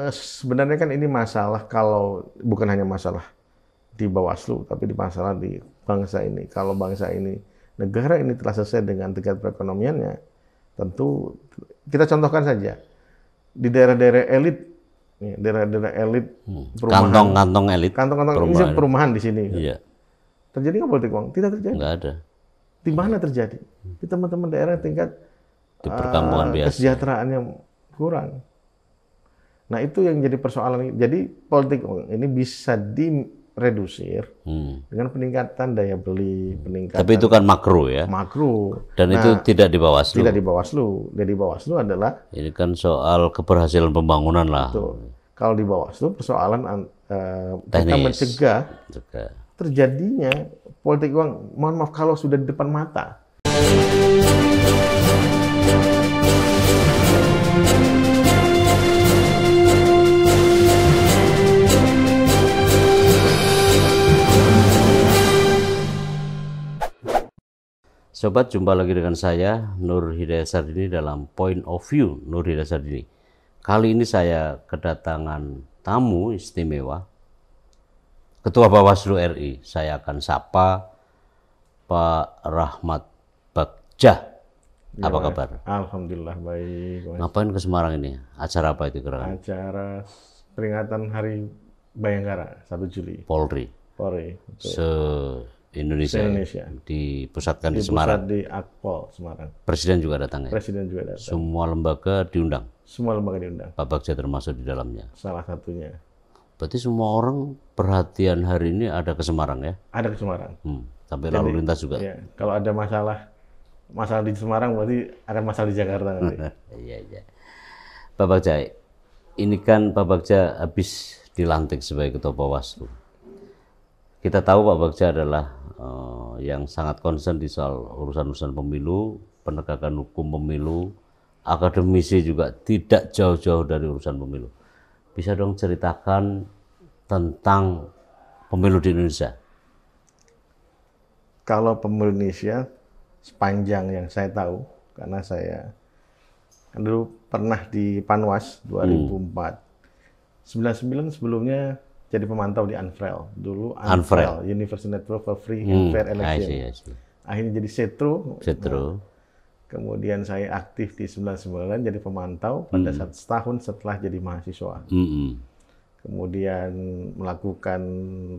Sebenarnya kan ini masalah kalau bukan hanya masalah di Bawaslu, tapi di masalah di bangsa ini. Kalau bangsa ini, negara ini telah selesai dengan tingkat perekonomiannya, tentu kita contohkan saja di daerah-daerah elit, daerah-daerah elit perumahan, Kantong-kantong elit. kantong-kantong ini perumahan di sini. Iya, Terjadi nggak politik uang? Tidak terjadi. nggak ada. Di mana terjadi? Di teman-teman daerah tingkat Di perkampungan biasa. kesejahteraannya kurang. Nah itu yang jadi persoalan. Jadi politik uang ini bisa diredusir dengan peningkatan daya beli, peningkatan. Tapi itu kan makro ya. Makro. Dan itu tidak di Bawaslu. Tidak di Bawaslu. Jadi Bawaslu adalah. Ini kan soal keberhasilan pembangunan lah. Betul. Kalau di Bawaslu persoalan kita Teknis. mencegah Juga. terjadinya politik uang. Mohon maaf kalau sudah di depan mata. Sobat, jumpa lagi dengan saya, Nur Hidayat Sardini dalam Point of View Nur Hidayat Sardini. Kali ini saya kedatangan tamu istimewa, Ketua Bawaslu RI. Saya akan sapa Pak Rahmat Bagja. Apa kabar? Alhamdulillah baik. Ngapain ke Semarang ini? Acara apa itu kira-kira? Acara peringatan Hari Bayangkara 1 Juli. Polri. Se-Indonesia. Indonesia. Dipusatkan di Semarang. Pusat di Akpol Semarang. Presiden juga datang ya? Presiden juga datang. Semua lembaga diundang? Semua lembaga diundang. Pak Bagja termasuk di dalamnya? Salah satunya. Berarti semua orang perhatian hari ini ada ke Semarang ya? Ada ke Semarang. Sampai lalu lintas juga? Ya, kalau ada masalah di Semarang berarti ada masalah di Jakarta nanti. Iya. Pak Bagja, ini kan Pak Bagja habis dilantik sebagai Ketua Bawaslu. Kita tahu Pak Bagja adalah yang sangat concern di soal urusan-urusan pemilu, penegakan hukum pemilu, akademisi juga tidak jauh-jauh dari urusan pemilu. Bisa dong ceritakan tentang pemilu di Indonesia? Kalau pemilu Indonesia, sepanjang yang saya tahu, karena saya kan dulu pernah di Panwas 2004. 99 sebelumnya jadi pemantau di Unfrail. Dulu Unfrail, Universal Network for Free and Fair Election. I see. Akhirnya jadi Setro. Setro. Kemudian saya aktif di 99 jadi pemantau pada setahun setelah jadi mahasiswa. Kemudian melakukan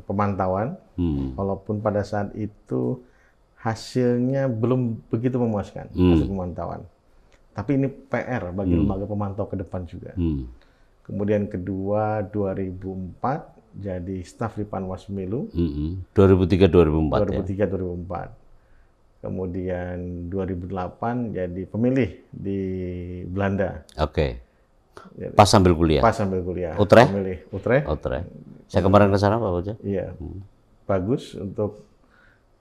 pemantauan, walaupun pada saat itu hasilnya belum begitu memuaskan, hasil pemantauan. Tapi ini PR bagi lembaga pemantau ke depan juga. Kemudian kedua 2004 jadi staf di Panwas Pemilu. 2003-2004. 2003-2004. Kemudian 2008 jadi pemilih di Belanda. Oke. Pas sambil kuliah? Pas sambil kuliah. Utrecht? Pemilih Utrecht. Saya kemarin ke sana Pak Bagja. Iya. Bagus untuk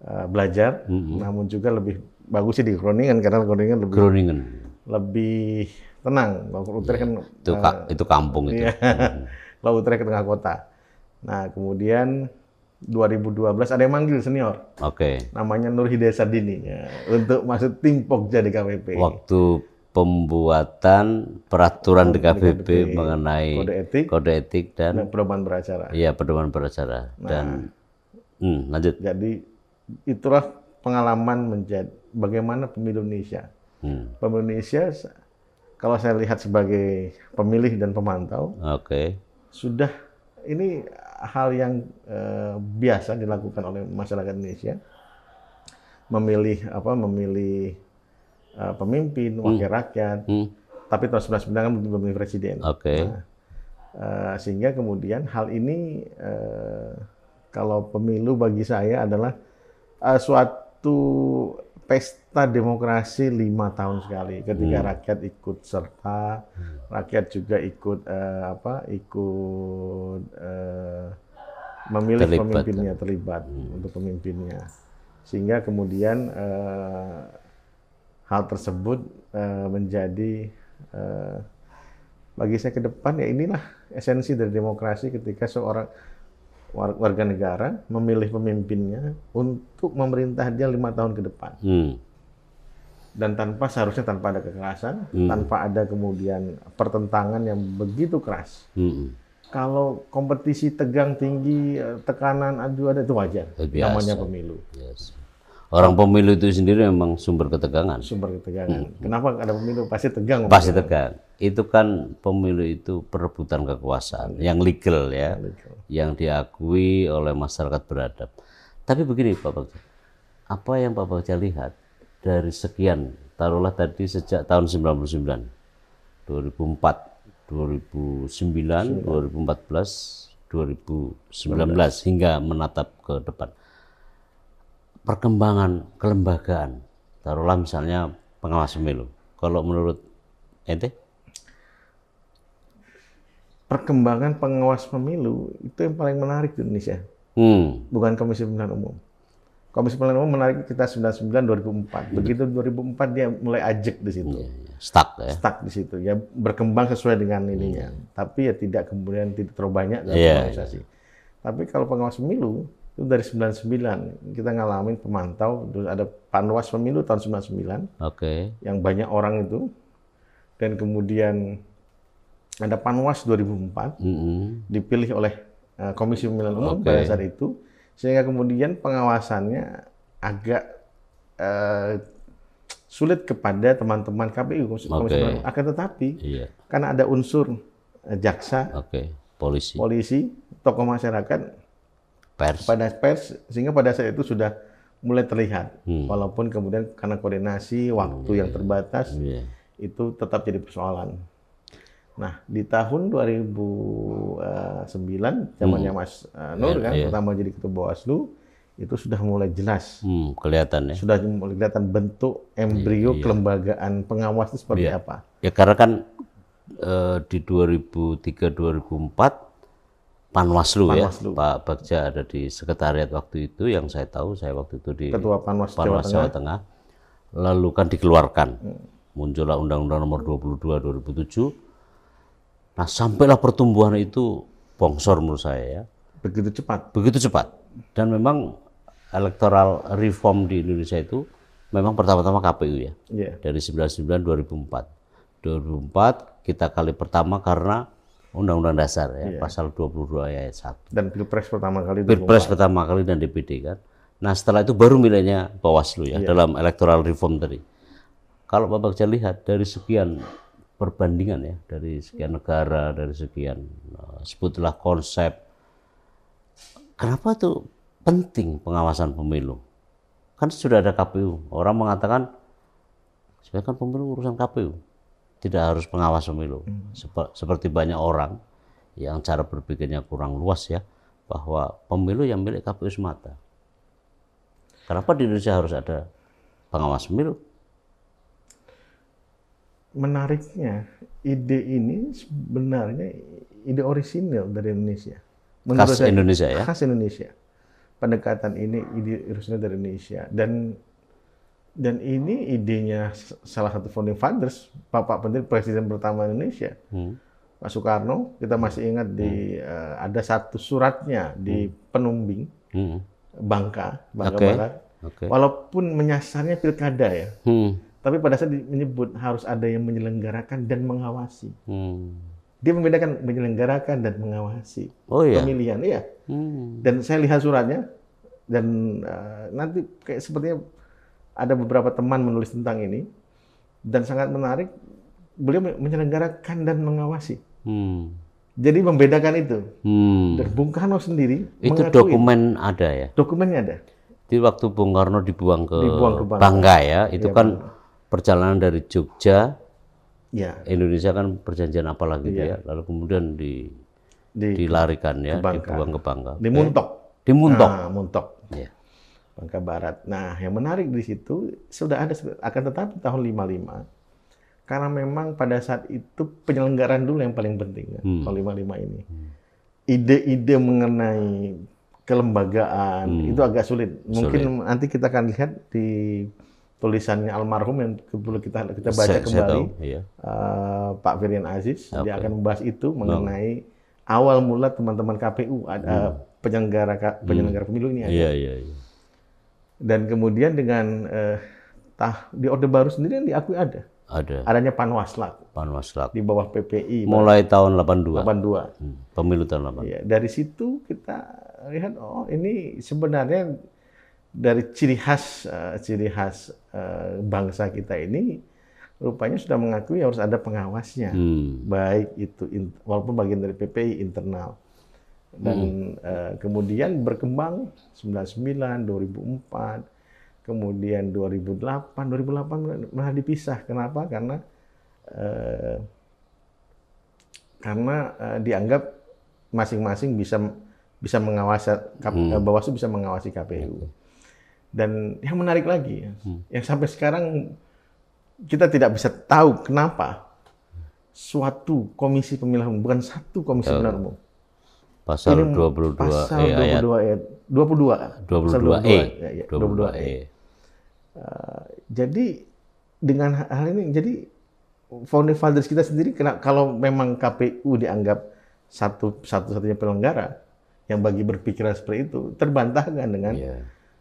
belajar, namun juga lebih bagus sih di Groningen karena Groningen lebih tenang. Kalau Utrecht kan itu kampung itu. Kalau Utrecht ke tengah kota. Nah, kemudian 2012 ada yang manggil senior. Oke. Namanya Nur Hidayat Sardini ya, untuk masuk tim Pokja di KPP. Waktu pembuatan peraturan DKPP mengenai kode etik dan pedoman beracara. Iya, pedoman beracara. Dan lanjut. Jadi itulah pengalaman menjadi bagaimana pemilu Indonesia. Pemilu Indonesia kalau saya lihat sebagai pemilih dan pemantau, sudah ini hal yang biasa dilakukan oleh masyarakat Indonesia, memilih pemimpin, wakil rakyat, tapi tahun 1999 kan memilih presiden. Sehingga kemudian hal ini kalau pemilu bagi saya adalah suatu pesta demokrasi 5 tahun sekali, ketika rakyat ikut serta, rakyat juga ikut memilih pemimpinnya, terlibat untuk pemimpinnya, sehingga kemudian hal tersebut menjadi bagi saya ke depan ya inilah esensi dari demokrasi ketika seorang warga negara memilih pemimpinnya untuk memerintah dia 5 tahun ke depan. Dan seharusnya tanpa ada kekerasan, tanpa ada kemudian pertentangan yang begitu keras. Kalau kompetisi tegang tinggi, tekanan adu ada itu wajar. Namanya pemilu. Yes. Orang pemilu itu sendiri memang sumber ketegangan. Sumber ketegangan. Kenapa ada pemilu pasti tegang? Pasti tegang. Itu kan pemilu itu perebutan kekuasaan yang legal ya, yang diakui oleh masyarakat beradab. Tapi begini Pak Bagja, apa yang Pak Bagja lihat dari sekian, taruhlah tadi sejak tahun 99, 2004, 2009, 2014, 2019 hingga menatap ke depan. Perkembangan kelembagaan, taruhlah misalnya pengawas pemilu. Kalau menurut ente? Perkembangan pengawas pemilu itu yang paling menarik di Indonesia. Bukan Komisi Pemilihan Umum. Komisi Pemilihan Umum menarik kita 99 2004. Begitu 2004 dia mulai ajek di situ. Stuck ya. Stuck di situ. Ya berkembang sesuai dengan ininya. Tapi ya tidak kemudian tidak terlalu banyak dalam organisasi. Tapi kalau pengawas pemilu itu dari 99 kita ngalamin pemantau, terus ada Panwas Pemilu tahun 99. Yang banyak orang itu. Dan kemudian ada Panwas 2004 dipilih oleh Komisi Pemilihan Umum pada saat itu. Sehingga kemudian pengawasannya agak sulit kepada teman-teman KPU, Komisi Pemilihan Umum. Akan tetapi, karena ada unsur jaksa, polisi, tokoh masyarakat, pers, sehingga pada saat itu sudah mulai terlihat. Walaupun kemudian karena koordinasi, waktu yang terbatas, itu tetap jadi persoalan. Nah, di tahun 2009, zamannya Mas Nur kan, pertama jadi ketua Bawaslu, itu sudah mulai jelas. Kelihatan ya. Sudah mulai kelihatan bentuk embrio kelembagaan pengawas itu seperti apa. Ya karena kan di 2003-2004 Panwaslu ya, Pak Bagja ada di sekretariat waktu itu, yang saya tahu, saya waktu itu di Ketua Panwas Jawa Tengah. Lalu kan dikeluarkan, muncullah Undang-Undang Nomor 22 2007. Nah, sampailah pertumbuhan itu bongsor menurut saya ya. Begitu cepat. Begitu cepat. Dan memang electoral reform di Indonesia itu memang pertama-tama KPU ya. Dari 99 2004. 2004 kita kali pertama karena Undang-Undang Dasar ya, pasal 22 ayat 1. Dan Pilpres pertama kali. Pilpres pertama kali dan DPD kan. Nah, setelah itu baru milihnya Bawaslu ya dalam electoral reform tadi. Kalau Pak Bagja lihat dari sekian perbandingan ya, dari sekian negara, dari sekian sebutlah konsep, kenapa tuh penting pengawasan pemilu? Kan sudah ada KPU. Orang mengatakan sebenarnya kan pemilu urusan KPU, tidak harus pengawas pemilu. Seperti banyak orang yang cara berpikirnya kurang luas ya, bahwa pemilu yang milik KPU semata. Kenapa di Indonesia harus ada pengawas pemilu? Menariknya, ide ini sebenarnya ide orisinil dari Indonesia. Menurut khas Indonesia ya? Khas Indonesia. Pendekatan ini ide orisinil dari Indonesia. Dan ini idenya salah satu founding fathers, Bapak Presiden pertama Indonesia, Pak Soekarno. Kita masih ingat ada satu suratnya di Penumbing, Bangka Barat. Walaupun menyasarnya pilkada ya. Tapi pada saat menyebut harus ada yang menyelenggarakan dan mengawasi. Dia membedakan menyelenggarakan dan mengawasi pemilihan. Iya. Dan saya lihat suratnya, dan nanti kayak sepertinya ada beberapa teman menulis tentang ini, dan sangat menarik. Beliau menyelenggarakan dan mengawasi. Jadi membedakan itu. Dan Bung Karno sendiri itu dokumen ada ya? Dokumennya ada. Di waktu Bung Karno dibuang ke Bangka ya, itu kan perjalanan dari Jogja, Indonesia kan perjanjian apa lagi ya, lalu kemudian dilarikan ya, dibuang ke Bangka. Di Muntok. Nah, Muntok. Bangka Barat. Nah, yang menarik di situ sudah ada, akan tetapi tahun 55, karena memang pada saat itu penyelenggaraan dulu yang paling penting tahun 55 ini. Ide-ide mengenai kelembagaan itu agak sulit. Mungkin nanti kita akan lihat di tulisannya almarhum yang perlu kita baca kembali, Pak Firian Aziz, dia akan membahas itu mengenai awal mula teman-teman KPU ada penyelenggara pemilu ini ada. Dan kemudian dengan di Orde Baru sendiri yang diakui ada. Adanya Panwaslak. Di bawah PPI. Mulai tahun 82. 82. Pemilu tahun 82. Ya, dari situ kita lihat, oh ini sebenarnya dari ciri khas bangsa kita ini rupanya sudah mengakui harus ada pengawasnya. Baik itu walaupun bagian dari PPI internal. Dan kemudian berkembang 99, 2004. Kemudian 2008 malah dipisah. Kenapa? Karena dianggap masing-masing bisa mengawasi, Bawaslu bisa mengawasi KPU. Dan yang menarik lagi, yang sampai sekarang kita tidak bisa tahu kenapa suatu komisi pemilihan umum, bukan satu komisi pemilihan umum. Pasal 22 ayat 22E. Jadi dengan hal ini, jadi founding fathers kita sendiri, kalau memang KPU dianggap satu-satunya penyelenggara yang bagi berpikiran seperti itu, terbantahkan dengan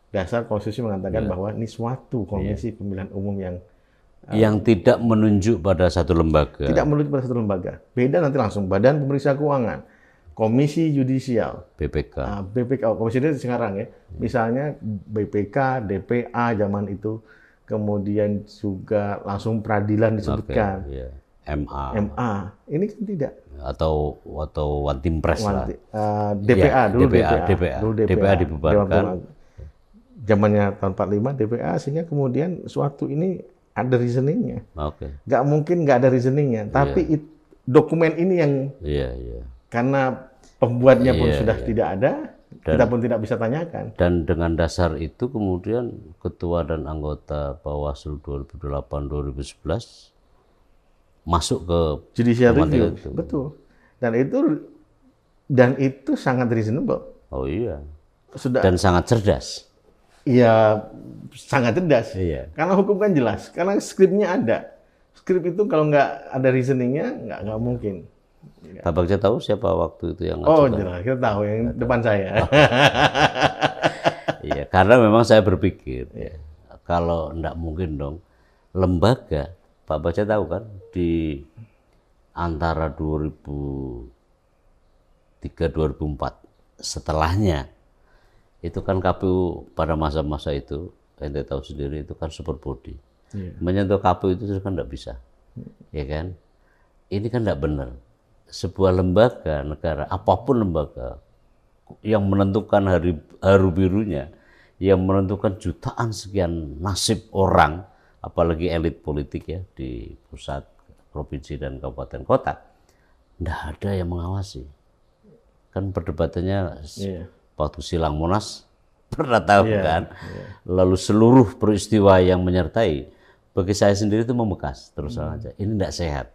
dasar konstitusi mengatakan bahwa ini suatu komisi pemilihan umum yang tidak menunjuk pada satu lembaga. Tidak menunjuk pada satu lembaga. Beda nanti langsung Badan Pemeriksa Keuangan, Komisi Yudisial, BPK. Komisi ini sekarang ya. Misalnya BPK, DPA zaman itu, kemudian juga langsung peradilan disebutkan. MA. Ini kan tidak. Atau One Team Press lah. DPA dulu. DPA dibubarkan. Zamannya tahun 45 DPA, sehingga kemudian suatu ini ada reasoningnya. Nggak mungkin nggak ada reasoningnya. Tapi dokumen ini yang karena pembuatnya pun sudah tidak ada, kita pun tidak bisa tanyakan. Dan dengan dasar itu kemudian ketua dan anggota Bawaslu 2008-2011 masuk ke judicial review. Betul. Dan itu sangat reasonable. Oh iya. Dan sangat cerdas. Iya, sangat cerdas. Karena hukum kan jelas. Karena skripnya ada. Skrip itu kalau nggak ada reasoningnya nggak mungkin. Pak Bagja tahu siapa waktu itu yang ngajukan? Oh jelas, kita tahu yang depan saya. Iya, karena memang saya berpikir kalau enggak mungkin dong lembaga, Pak Bagja tahu kan, di antara 2003-2004 setelahnya itu kan KPU pada masa-masa itu, ente tahu sendiri, itu kan super body. Menyentuh KPU itu kan enggak bisa, ya kan? Ini kan enggak benar. Sebuah lembaga negara, apapun lembaga, yang menentukan haru birunya, yang menentukan jutaan sekian nasib orang, apalagi elit politik ya di pusat, provinsi dan kabupaten kota, tidak ada yang mengawasi. Kan perdebatannya waktu silang Monas pernah tahu kan, lalu seluruh peristiwa yang menyertai, bagi saya sendiri itu membekas terus terang aja. Ini tidak sehat.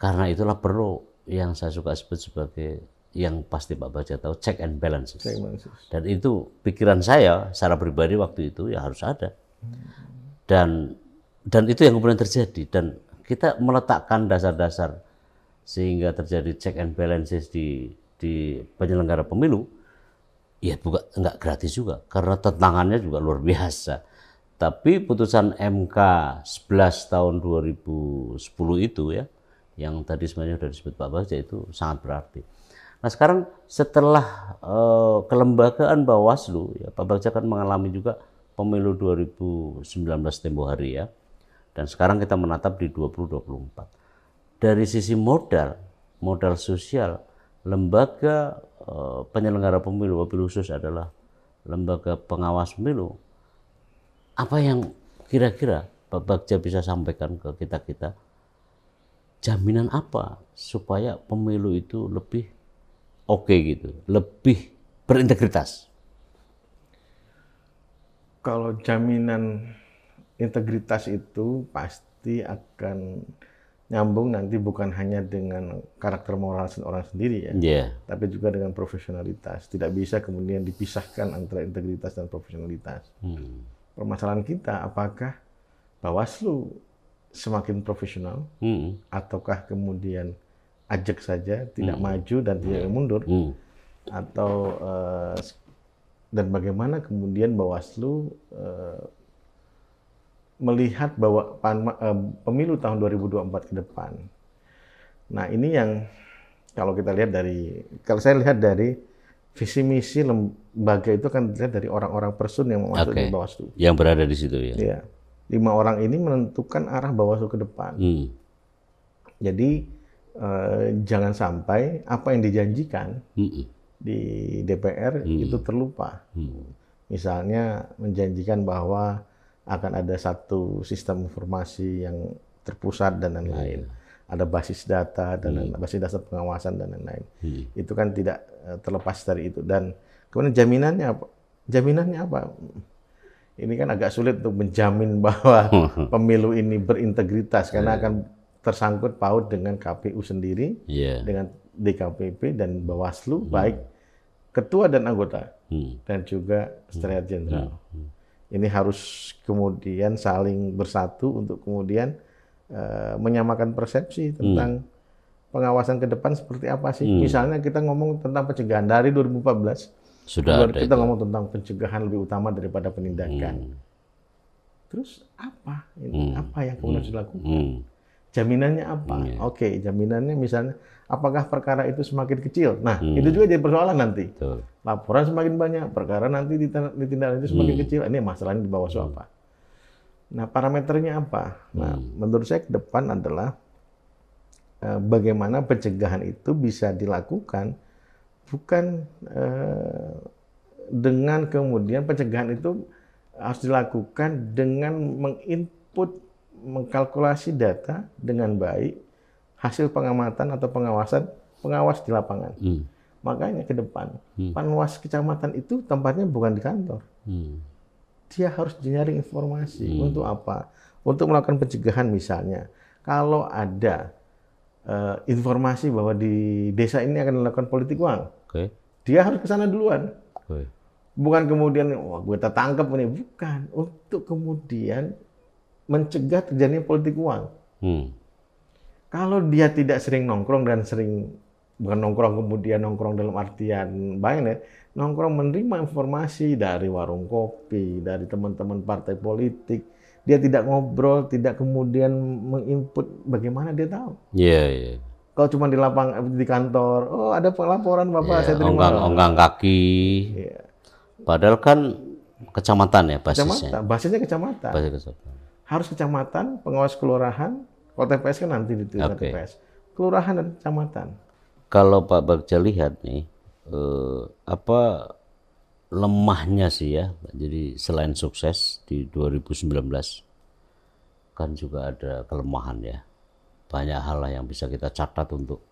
Karena itulah perlu yang saya suka sebut sebagai, yang pasti Pak Bagja tahu, check and balances. Dan itu pikiran saya secara pribadi waktu itu ya harus ada. Dan itu yang kemudian terjadi. Dan kita meletakkan dasar-dasar sehingga terjadi check and balances di penyelenggara pemilu. Ya bukan enggak gratis juga, karena tantangannya juga luar biasa. Tapi putusan MK 11 tahun 2010 itu ya, yang tadi sebenarnya sudah disebut Pak Bagja, itu sangat berarti. Nah sekarang setelah kelembagaan Bawaslu, ya, Pak Bagja kan mengalami juga pemilu 2019 tempo hari ya, dan sekarang kita menatap di 2024. Dari sisi modal sosial, lembaga penyelenggara pemilu, wabil khusus adalah lembaga pengawas pemilu. Apa yang kira-kira Pak Bagja bisa sampaikan ke kita-kita? Jaminan apa supaya pemilu itu lebih oke gitu, lebih berintegritas? Kalau jaminan integritas itu pasti akan nyambung nanti bukan hanya dengan karakter moral orang sendiri ya, tapi juga dengan profesionalitas. Tidak bisa kemudian dipisahkan antara integritas dan profesionalitas. Permasalahan kita, apakah Bawaslu semakin profesional, ataukah kemudian ajak saja, tidak maju dan tidak mundur, atau dan bagaimana kemudian Bawaslu melihat bahwa pemilu tahun 2024 ke depan. Nah, ini yang kalau saya lihat dari visi misi lembaga itu kan dilihat dari orang-orang person yang masuk di Bawaslu. Yang berada di situ ya. Iya. 5 orang ini menentukan arah Bawaslu ke depan. Jadi jangan sampai apa yang dijanjikan di DPR itu terlupa. Misalnya menjanjikan bahwa akan ada satu sistem informasi yang terpusat dan lain-lain. Ada basis data dan basis data pengawasan dan lain-lain. Itu kan tidak terlepas dari itu. Dan kemudian jaminannya apa? Jaminannya apa? Ini kan agak sulit untuk menjamin bahwa pemilu ini berintegritas karena akan tersangkut paut dengan KPU sendiri, dengan DKPP dan Bawaslu, baik ketua dan anggota, dan juga sekretariat jenderal. Ini harus kemudian saling bersatu untuk kemudian menyamakan persepsi tentang pengawasan ke depan seperti apa sih. Misalnya kita ngomong tentang pencegahan dari 2014, kita ngomong tentang pencegahan lebih utama daripada penindakan. Terus apa? Apa yang kemudian dilakukan? Jaminannya apa? Oke, jaminannya misalnya apakah perkara itu semakin kecil? Nah, itu juga jadi persoalan nanti. Laporan semakin banyak, perkara nanti ditindaklanjuti semakin kecil. Ini masalahnya di Bawaslu apa? Nah, parameternya apa? Nah, menurut saya ke depan adalah bagaimana pencegahan itu bisa dilakukan bukan dengan kemudian pencegahan itu harus dilakukan dengan menginput, mengkalkulasi data dengan baik, hasil pengamatan atau pengawas di lapangan. Makanya ke depan, Panwas kecamatan itu tempatnya bukan di kantor. Dia harus menyaring informasi. Untuk apa? Untuk melakukan pencegahan misalnya. Kalau ada informasi bahwa di desa ini akan dilakukan politik uang, dia harus ke sana duluan. Bukan kemudian, wah gue tertangkap ini. Bukan. Untuk kemudian mencegah terjadinya politik uang. Kalau dia tidak sering nongkrong dan bukan nongkrong kemudian nongkrong dalam artian bayanet, nongkrong menerima informasi dari warung kopi, dari teman-teman partai politik, dia tidak ngobrol, tidak kemudian menginput, bagaimana dia tahu? Kalau cuma di lapangan, di kantor, oh ada pelaporan Bapak, saya terima. Onggang kaki. Padahal kan kecamatan ya basisnya. Basisnya kecamatan. Harus kecamatan, pengawas kelurahan, kalau TPS kan nanti di TPS. Kelurahan dan kecamatan. Kalau Pak Bagja lihat nih, apa lemahnya sih ya, jadi selain sukses di 2019, kan juga ada kelemahan ya. Banyak hal lah yang bisa kita catat untuk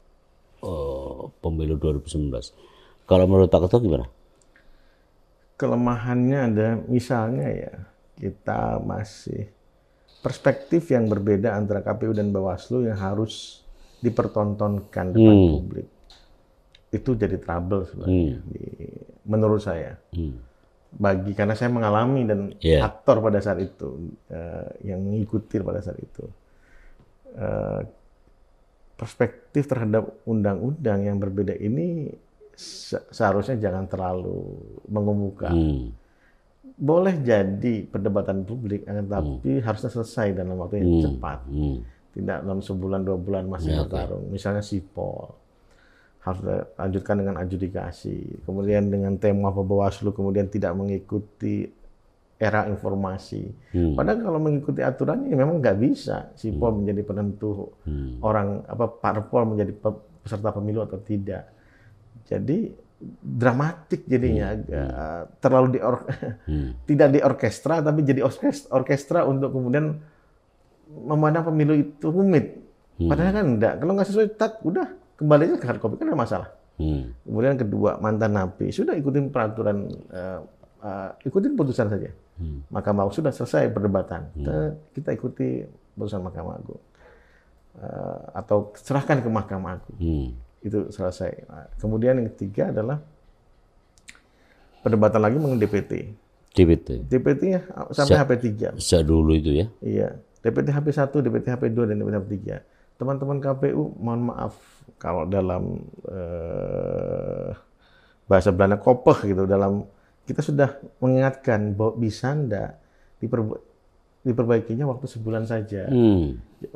pemilu 2019. Kalau menurut Pak Ketua gimana? Kelemahannya ada, misalnya ya, kita masih perspektif yang berbeda antara KPU dan Bawaslu yang harus dipertontonkan depan publik. Itu jadi trouble sebenarnya, menurut saya. Karena saya mengalami dan aktor pada saat itu, yang mengikuti pada saat itu. Perspektif terhadap undang-undang yang berbeda ini seharusnya jangan terlalu mengemuka. Boleh jadi perdebatan publik, tapi harusnya selesai dalam waktu yang cepat. Tidak dalam sebulan, 2 bulan masih bertarung. Misalnya sipol, harus lanjutkan dengan adjudikasi. Kemudian dengan tema Bawaslu kemudian tidak mengikuti era informasi. Padahal kalau mengikuti aturannya memang nggak bisa sipol menjadi penentu orang parpol menjadi peserta pemilu atau tidak. Jadi dramatik jadinya, terlalu tidak diorkestra tapi jadi orkestra untuk kemudian memandang pemilu itu rumit. Padahal kan enggak. Kalau nggak sesuai udah kembali aja ke hard copy, kan ada masalah. Kemudian kedua, mantan napi sudah ikutin peraturan, ikutin putusan saja. Mahkamah Agung sudah selesai perdebatan. Kita ikuti putusan Mahkamah Agung atau serahkan ke Mahkamah Agung. Itu selesai. Nah, kemudian yang ketiga adalah perdebatan lagi mengenai DPT. DPT sampai HP3. Sejak dulu itu ya? Iya. DPT HP1, DPT HP2, dan DPT HP3. Teman-teman KPU, mohon maaf kalau dalam bahasa Belanda kopeh gitu, kita sudah mengingatkan bahwa bisa enggak diperbaikinya waktu sebulan saja.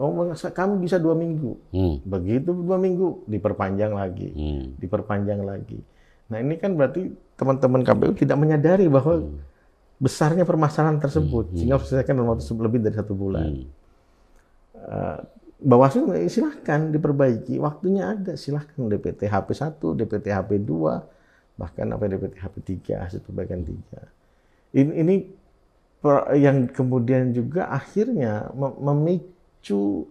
Oh, kami bisa 2 minggu. Begitu 2 minggu diperpanjang lagi, diperpanjang lagi. Nah ini kan berarti teman-teman KPU tidak menyadari bahwa besarnya permasalahan tersebut, sehingga selesaikan dalam waktu lebih dari 1 bulan. Bawaslu silahkan diperbaiki, waktunya ada, silahkan DPT HP 1, DPT HP 2, bahkan DPT HP 3, hasil perbaikan 3. Ini yang kemudian juga akhirnya memicu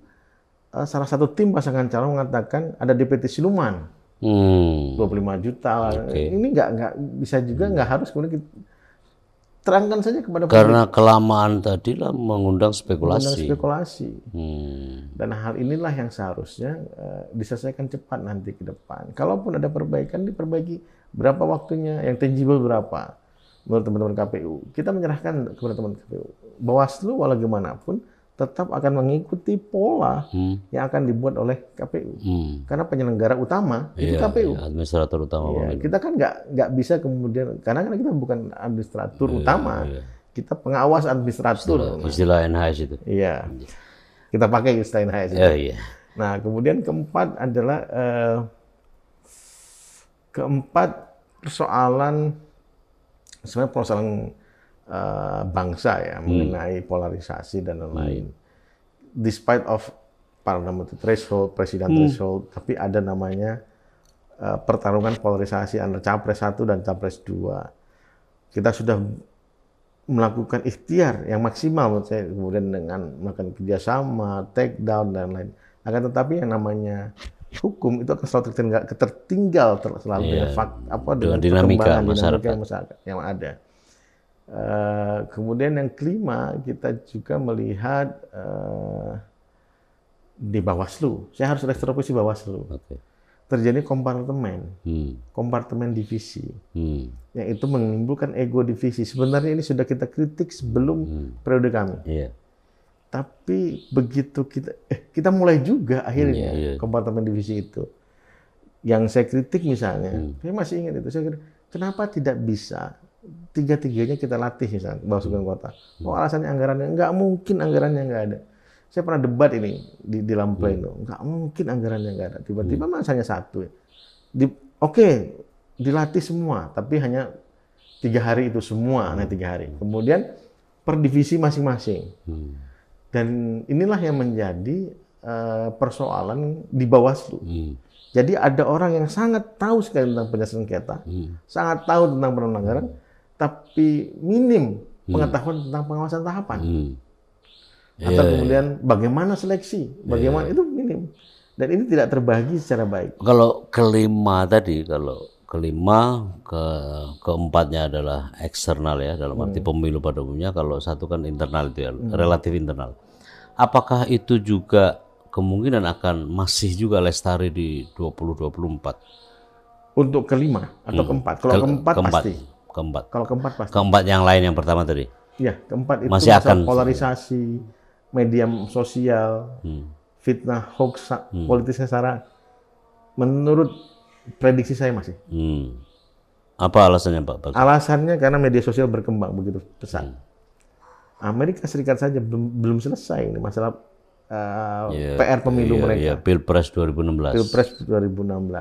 salah satu tim pasangan calon mengatakan ada DPT siluman, 25 juta. Ini nggak bisa juga, nggak harus kemudian kita terangkan saja kepada publik. Karena kelamaan tadi lah mengundang spekulasi. Dan hal inilah yang seharusnya diselesaikan cepat nanti ke depan. Kalaupun ada perbaikan, diperbaiki berapa waktunya, yang tangible berapa. Menurut teman-teman KPU, kita menyerahkan kepada teman KPU. Bawaslu walau gimana pun tetap akan mengikuti pola yang akan dibuat oleh KPU. Karena penyelenggara utama itu KPU. Administrator utama. Kita kan nggak bisa kemudian, karena kan kita bukan administrator utama, kita pengawas administrator. Istilah NHS itu. Iya, kita pakai istilah NHS itu. Nah, kemudian keempat adalah persoalan bangsa ya, mengenai polarisasi dan lain-lain. Despite of parliamentary threshold, presiden threshold, tapi ada namanya pertarungan polarisasi antara Capres 1 dan Capres 2. Kita sudah melakukan ikhtiar yang maksimal menurut saya, kemudian dengan melakukan kerjasama, take down dan lain. Akan tetapi yang namanya hukum itu akan selalu tertinggal selalu dengan dinamika masyarakat yang ada. Kemudian yang kelima, kita juga melihat di Bawaslu. Saya harus retrospeksi Bawaslu. Terjadi kompartemen divisi, yang itu menimbulkan ego divisi. Sebenarnya ini sudah kita kritik sebelum periode kami. Tapi begitu kita mulai juga akhirnya kompartemen divisi itu. Yang saya kritik misalnya, saya masih ingat itu. Saya kira, kenapa tidak bisa tiga-tiganya kita latih misalnya Bawaslu Kota. Oh, alasannya anggarannya, nggak mungkin anggarannya nggak ada. Saya pernah debat ini di dalam pleno, nggak mungkin anggarannya nggak ada. Tiba-tiba masanya satu. Dilatih semua, tapi hanya 3 hari itu semua, 3 hari. Kemudian per divisi masing-masing. Dan inilah yang menjadi persoalan di Bawaslu. Jadi ada orang yang sangat tahu sekali tentang penyelesaian sengketa, sangat tahu tentang pelanggaran, tapi minim pengetahuan tentang pengawasan tahapan. Atau kemudian bagaimana seleksi, bagaimana itu minim. Dan ini tidak terbagi secara baik. Kalau kelima tadi, keempatnya adalah eksternal ya, dalam arti pemilu pada umumnya. Kalau satu kan internal itu ya, relatif internal. Apakah itu juga kemungkinan akan masih juga lestari di 2024? Untuk kelima atau keempat? Kalau keempat pasti. Kalau keempat yang lain yang pertama tadi? Ya, keempat itu masih akan polarisasi, media sosial, fitnah, hoax, politisnya sara. Menurut prediksi saya masih. Apa alasannya Pak? Alasannya karena media sosial berkembang begitu pesat. Amerika Serikat saja belum selesai ini masalah PR pemilu mereka. Pilpres 2016.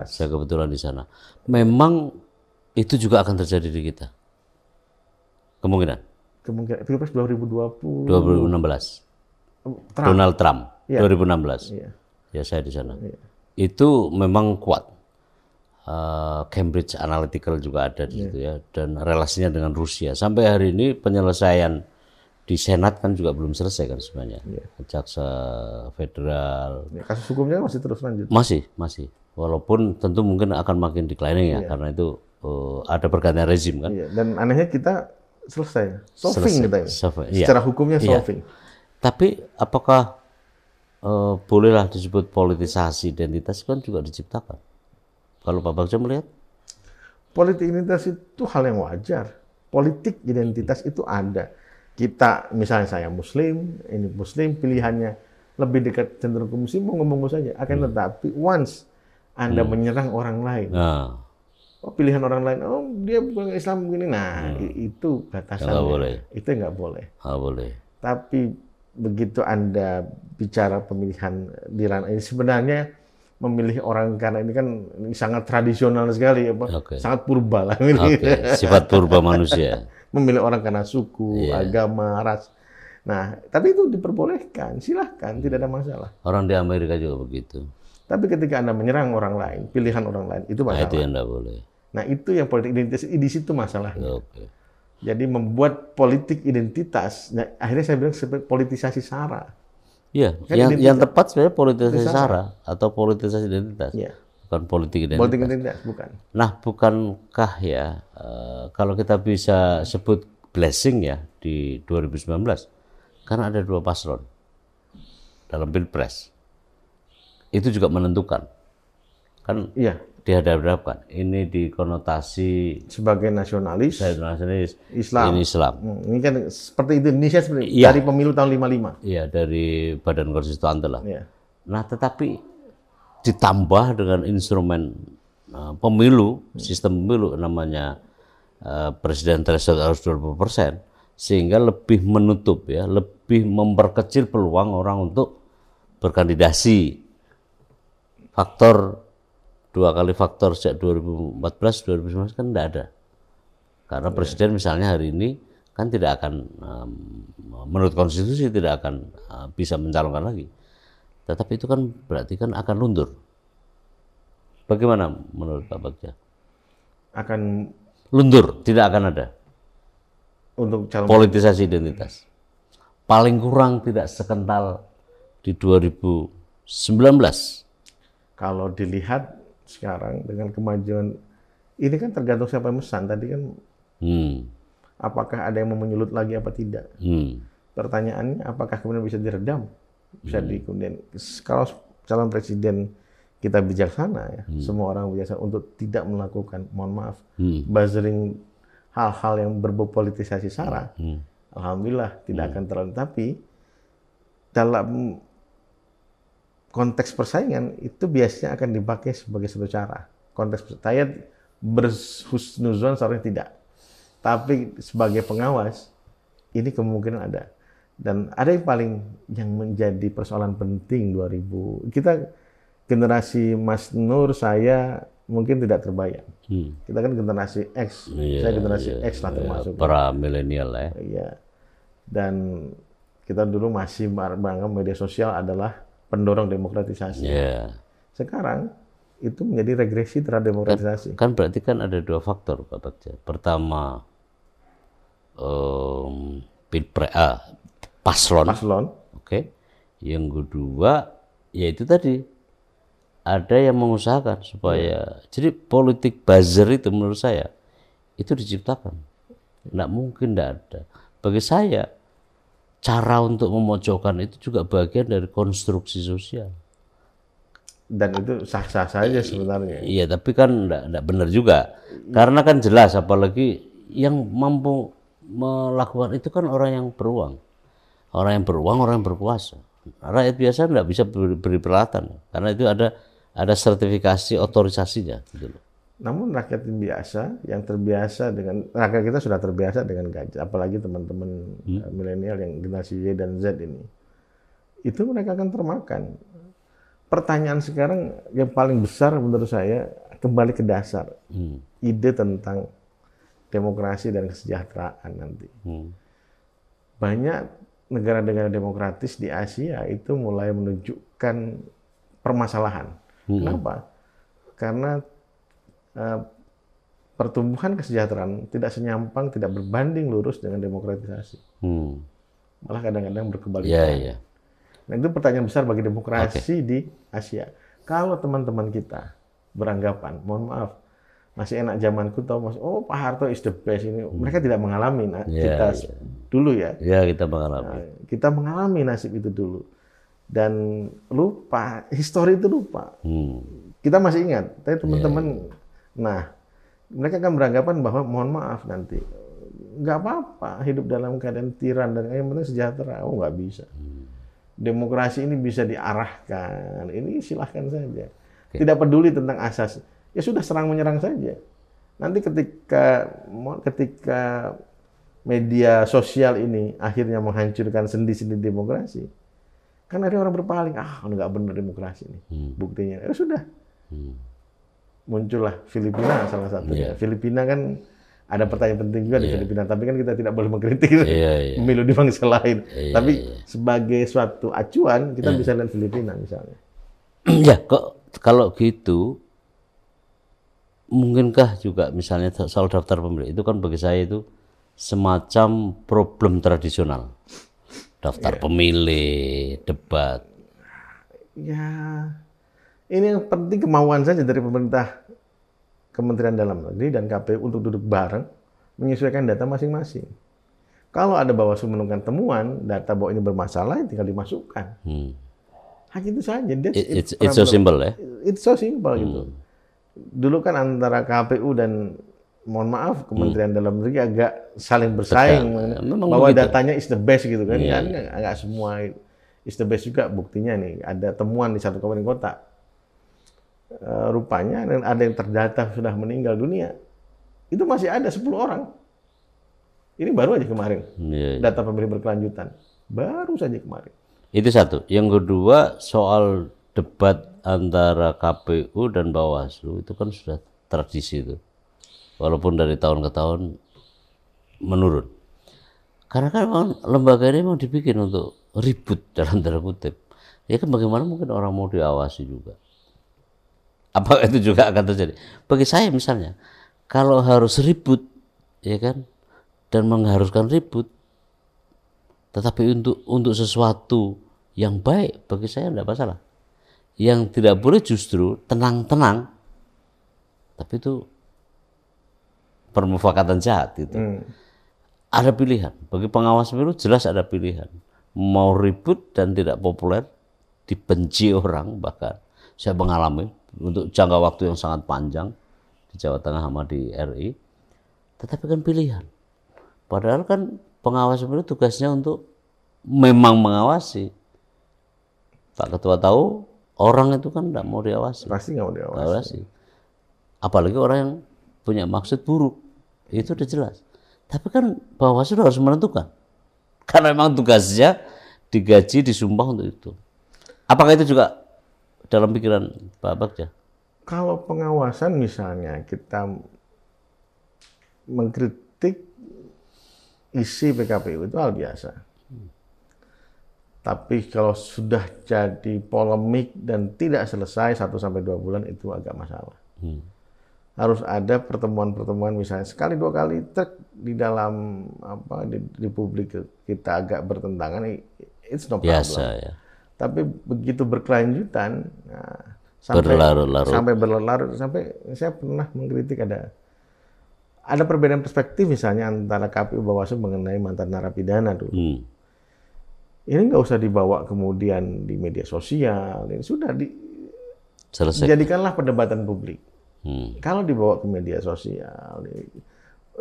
Saya kebetulan di sana. Memang itu juga akan terjadi di kita. Kemungkinan Pilpres 2016. Donald Trump 2016. Ya saya di sana. Itu memang kuat. Cambridge Analytica juga ada di situ ya, dan relasinya dengan Rusia. Sampai hari ini penyelesaian di Senat kan juga belum selesai kan sebenarnya. Jaksa Federal. Kasus hukumnya masih terus lanjut. Masih. Walaupun tentu mungkin akan makin declining ya, karena itu ada pergantian rezim kan. Dan anehnya kita selesai. Solving kita ini. Secara hukumnya solving. Tapi apakah bolehlah disebut politisasi identitas kan juga diciptakan? Kalau Pak Bagja melihat? Politik identitas itu hal yang wajar. Politik identitas itu ada. Kita, misalnya saya Muslim, ini Muslim, pilihannya lebih dekat cenderung ke Muslim, monggo saja. Akan tetapi once Anda menyerang orang lain, pilihan orang lain, dia bukan Islam begini, itu batasannya. Itu nggak boleh. Tapi begitu Anda bicara pemilihan di ranah ini, sebenarnya memilih orang karena ini kan sangat tradisional sekali, sangat purba lah. Sifat purba manusia. Memilih orang karena suku, agama, ras. Nah, tapi itu diperbolehkan, silahkan, tidak ada masalah. Orang di Amerika juga begitu. Tapi ketika Anda menyerang orang lain, pilihan orang lain, itu masalah. Nah, itu yang tidak boleh. Nah, itu yang politik identitas, di situ masalahnya. Jadi membuat politik identitas, nah, akhirnya saya bilang seperti politisasi SARA. Iya, kan yang tepat sebenarnya politisasi SARA atau politisasi identitas. Ya. Bukan politik identitas. Politik identitas, bukan. Nah, bukankah ya, kalau kita bisa sebut blessing ya di 2019, karena ada 2 paslon dalam Pilpres. Itu juga menentukan. Kan dihadap-hadapkan. Ini dikonotasi sebagai nasionalis, Islam. Ini Islam. Ini kan seperti Indonesia seperti dari pemilu tahun 55. Iya, dari Badan Konstituante lah. Nah, tetapi ditambah dengan instrumen pemilu, sistem pemilu namanya presiden threshold harus 20%, sehingga lebih menutup ya, lebih memperkecil peluang orang untuk berkandidasi. Faktor 2 kali faktor sejak 2014 2019 kan tidak ada. Karena presiden misalnya hari ini kan tidak akan menurut konstitusi tidak akan bisa mencalonkan lagi. Tetapi itu kan berarti kan akan luntur. Bagaimana menurut Pak Bagja? Akan luntur, tidak akan ada. Untuk calon politisasi identitas. Paling kurang tidak sekental di 2019. Kalau dilihat sekarang dengan kemajuan ini kan tergantung siapa yang mesan tadi kan. Apakah ada yang mau menyulut lagi apa tidak? Pertanyaannya apakah kemudian bisa diredam? Bisa kemudian kalau calon presiden kita bijaksana ya, semua orang bijaksana untuk tidak melakukan, mohon maaf, buzzering hal-hal yang berbau politisasi SARA. Alhamdulillah tidak akan terlalu. Tapi dalam konteks persaingan itu biasanya akan dipakai sebagai satu cara. Konteks saya berhusnuzon seharusnya tidak. Tapi sebagai pengawas ini kemungkinan ada. Dan ada yang menjadi persoalan penting 2000. Kita generasi Mas Nur, saya mungkin tidak terbayang. Kita kan generasi X. Saya generasi X lah termasuk. Para milenial ya. Iya. Dan kita dulu masih menganggap media sosial adalah pendorong demokratisasi. Sekarang itu menjadi regresi terhadap demokratisasi. Kan berarti kan ada 2 faktor Pak Bagja. Pertama paslon. Oke. Yang kedua yaitu tadi ada yang mengusahakan supaya jadi politik buzzer itu menurut saya itu diciptakan. Nggak mungkin tidak ada. Bagi saya cara untuk memojokkan itu juga bagian dari konstruksi sosial. Dan itu sah-sah saja sebenarnya. Iya, tapi kan enggak benar juga. Karena kan jelas, apalagi yang mampu melakukan itu kan orang yang beruang. Orang yang beruang, orang yang berkuasa. Rakyat biasa enggak bisa beri peralatan. Karena itu ada sertifikasi otorisasinya. Gitu loh. Namun rakyat biasa yang terbiasa dengan rakyat kita sudah terbiasa dengan gadget, apalagi teman-teman milenial yang generasi Y dan Z ini, itu mereka akan termakan. Pertanyaan sekarang yang paling besar menurut saya kembali ke dasar ide tentang demokrasi dan kesejahteraan nanti. Banyak negara-negara demokratis di Asia itu mulai menunjukkan permasalahan. Kenapa? Karena pertumbuhan kesejahteraan tidak senyampang, tidak berbanding lurus dengan demokratisasi. Malah kadang-kadang berkebalikan. Nah, itu pertanyaan besar bagi demokrasi di Asia. Kalau teman-teman kita beranggapan, mohon maaf, masih enak zamanku tahu Mas, oh Pak Harto is the best ini. Mereka tidak mengalami kita dulu ya. Ya, kita mengalami. Nah, kita mengalami nasib itu dulu. Dan lupa, histori itu lupa. Kita masih ingat, tapi teman-teman nah, mereka akan beranggapan bahwa mohon maaf nanti nggak apa-apa hidup dalam keadaan tiran dan yang penting sejahtera. Oh, nggak bisa. Demokrasi ini bisa diarahkan. Ini silahkan saja. Tidak peduli tentang asas. Ya sudah serang menyerang saja. Nanti ketika media sosial ini akhirnya menghancurkan sendi-sendi demokrasi, kan ada orang berpaling, nggak benar demokrasi ini. Buktinya, ya sudah. Muncullah Filipina salah satunya. Filipina kan ada pertanyaan penting juga di Filipina, tapi kan kita tidak boleh mengkritik pemilu di bangsa lain. Tapi sebagai suatu acuan, kita bisa lihat Filipina misalnya. Ya, kok kalau gitu, mungkinkah juga misalnya soal daftar pemilih itu kan bagi saya itu semacam problem tradisional. Daftar pemilih, debat. Ya, ini yang penting kemauan saja dari pemerintah, Kementerian Dalam Negeri dan KPU untuk duduk bareng menyesuaikan data masing-masing. Kalau ada Bawaslu menemukan temuan data bahwa ini bermasalah, tinggal dimasukkan. Hanya itu saja. It's so simple ya. It's so simple gitu. Dulu kan antara KPU dan mohon maaf Kementerian Dalam Negeri agak saling bersaing bahwa begitu. Datanya is the best gitu kan. Nggak semua is the best juga, buktinya nih ada temuan di satu kabupaten kota. Rupanya ada yang terdata sudah meninggal dunia. Itu masih ada 10 orang. Ini baru aja kemarin. Data pemilih berkelanjutan. Baru saja kemarin. Itu satu. Yang kedua soal debat antara KPU dan Bawaslu itu kan sudah tradisi itu. Walaupun dari tahun ke tahun menurun. Karena kan memang lembaga ini memang dibikin untuk ribut dalam tanda kutip. Ya kan bagaimana mungkin orang mau diawasi juga. Apa itu juga akan terjadi? Bagi saya misalnya, kalau harus ribut, ya kan, dan mengharuskan ribut, tetapi untuk sesuatu yang baik, bagi saya tidak masalah. Yang tidak boleh justru tenang-tenang, tapi itu permufakatan jahat itu. Ada pilihan. Bagi pengawas pemilu jelas ada pilihan. Mau ribut dan tidak populer, dibenci orang bahkan. Saya mengalami untuk jangka waktu yang sangat panjang di Jawa Tengah sama di RI. Tetapi kan pilihan. Padahal kan pengawas pemilu tugasnya untuk memang mengawasi. Pak Ketua tahu orang itu kan tidak mau diawasi. Pasti nggak mau diawasi. Apalagi orang yang punya maksud buruk. Itu udah jelas. Tapi kan Bawaslu harus menentukan. Karena memang tugasnya digaji, disumpah untuk itu. Apakah itu juga dalam pikiran Pak Bagja? Kalau pengawasan misalnya kita mengkritik isi PKPU itu hal biasa. Tapi kalau sudah jadi polemik dan tidak selesai 1-2 bulan itu agak masalah. Harus ada pertemuan-pertemuan misalnya sekali 2 kali di dalam di publik kita agak bertentangan, it's no problem. Biasa ya. Tapi begitu berkelanjutan, sampai berlarut-larut, sampai saya pernah mengkritik ada perbedaan perspektif misalnya antara KPU Bawaslu mengenai mantan narapidana dulu. Ini nggak usah dibawa kemudian di media sosial, ini sudah jadikanlah perdebatan publik. Kalau dibawa ke media sosial,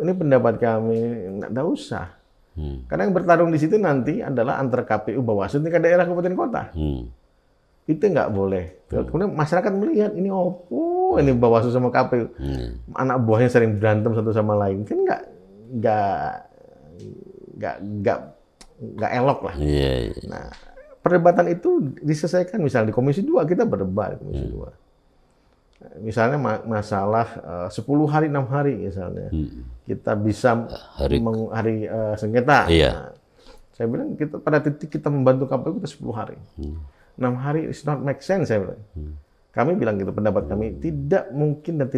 ini pendapat kami nggak usah. Karena yang bertarung di situ nanti adalah antara KPU Bawaslu tingkat daerah kabupaten kota. Itu nggak boleh. Kemudian masyarakat melihat ini ini Bawaslu sama KPU, anak buahnya sering berantem satu sama lain, kan nggak elok lah. Nah, perdebatan itu diselesaikan misalnya di Komisi 2 kita berdebat di Komisi 2. Misalnya masalah 10 hari 6 hari misalnya kita bisa hari sengketa. Nah, saya bilang pada titik kita membantu KPU kita 10 hari. 6 hari is not make sense saya bilang. Kami bilang gitu, pendapat kami tidak mungkin dan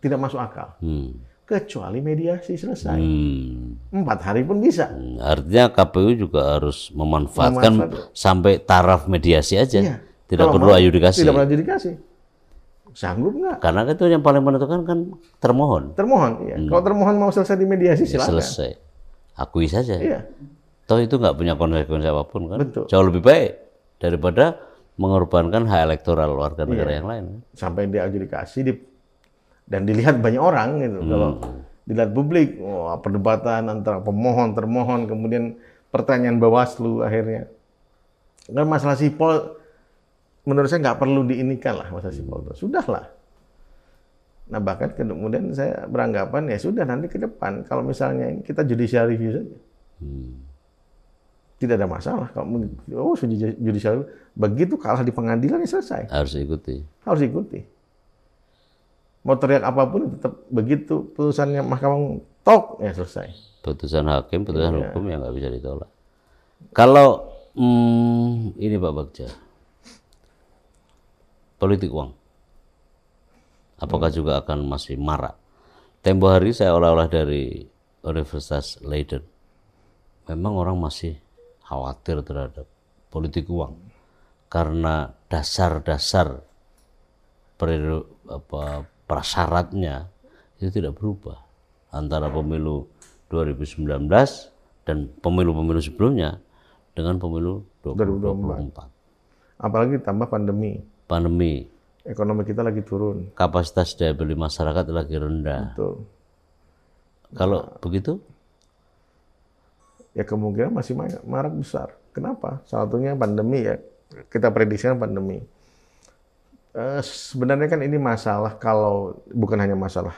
tidak masuk akal. Kecuali mediasi selesai. 4 hari pun bisa. Artinya KPU juga harus memanfaatkan sampai taraf mediasi aja. Tidak perlu adjudikasi. Tidak perlu adjudikasi. Sanggup nggak? Karena itu yang paling menentukan kan termohon. Termohon, iya. Kalau termohon mau selesai di mediasi silakan. Selesai. Akui saja. Iya. Toh itu nggak punya konsekuensi apapun kan. Betul. Jauh lebih baik daripada mengorbankan hak elektoral warga negara yang lain. Sampai diadjudikasi dan dilihat banyak orang gitu. Kalau dilihat publik, perdebatan antara pemohon, termohon, kemudian pertanyaan Bawaslu akhirnya. Dan masalah sipol menurut saya nggak perlu diinikan lah masalah sipol itu. Sudahlah. Nah bahkan kemudian saya beranggapan ya sudah nanti ke depan kalau misalnya kita judicial review saja, tidak ada masalah. Kalau judicial begitu kalah di pengadilan ya selesai. Harus ikuti. Harus ikuti. Mau teriak apapun tetap begitu putusannya mahkamah tok ya selesai. Putusan hakim, putusan hukum yang nggak bisa ditolak. Kalau ini Pak Bagja, politik uang, apakah juga akan masih marak? Tempo hari saya olah-olah dari Universitas Leiden, memang orang masih khawatir terhadap politik uang karena dasar-dasar prasyaratnya itu tidak berubah antara pemilu 2019 dan pemilu-pemilu sebelumnya dengan pemilu 2024. Apalagi tambah pandemi. Ekonomi kita lagi turun. Kapasitas daya beli masyarakat lagi rendah. Betul. Kalau begitu? Ya kemungkinan masih marak besar. Kenapa? Salah satunya pandemi ya. Kita prediksikan pandemi. Sebenarnya kan ini masalah kalau bukan hanya masalah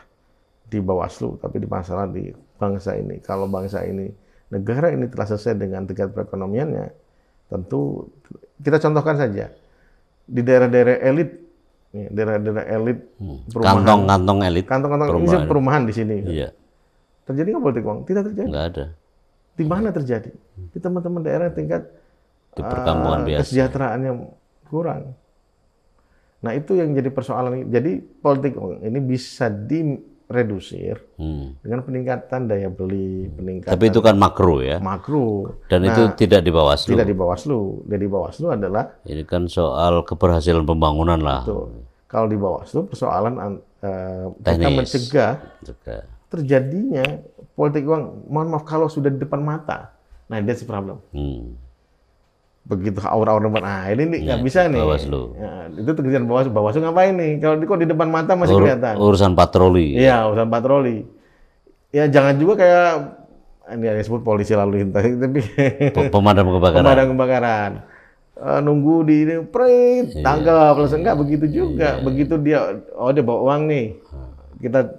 di Bawaslu, tapi di masalah di bangsa ini. Kalau bangsa ini, negara ini telah selesai dengan tingkat perekonomiannya, tentu kita contohkan saja di daerah-daerah elit, kantong-kantong elit, kantong-kantong perumahan di sini. Iya. Terjadi nggak politik uang? Tidak terjadi. Nggak ada. Di mana terjadi? Di teman-teman daerah tingkat di perkampungan biasa. Kesejahteraannya kurang. Nah itu yang jadi persoalan. Jadi politik uang ini bisa diredusir dengan peningkatan daya beli, peningkatan. Tapi itu kan makro ya. Makro. Dan itu tidak di Bawaslu. Tidak di Bawaslu. Jadi Bawaslu adalah. Ini kan soal keberhasilan pembangunan lah. Betul. Kalau di Bawaslu persoalan teknis. Kita mencegah terjadinya politik uang. Mohon maaf kalau sudah di depan mata. Nah that's the problem. Begitu aura-aura ini nggak bisa nih. Bawaslu. Ya, itu kerjaan Bawaslu. Bawaslu ngapain nih? Kalau kok di depan mata masih kelihatan. Urusan patroli. Iya, urusan patroli. Ya jangan juga kayak ini ada disebut polisi lalu lintas, tapi pemadam kebakaran. Pemadam kebakaran. Nunggu di ini, tangkap, langsung enggak begitu juga. Begitu dia bawa uang nih, kita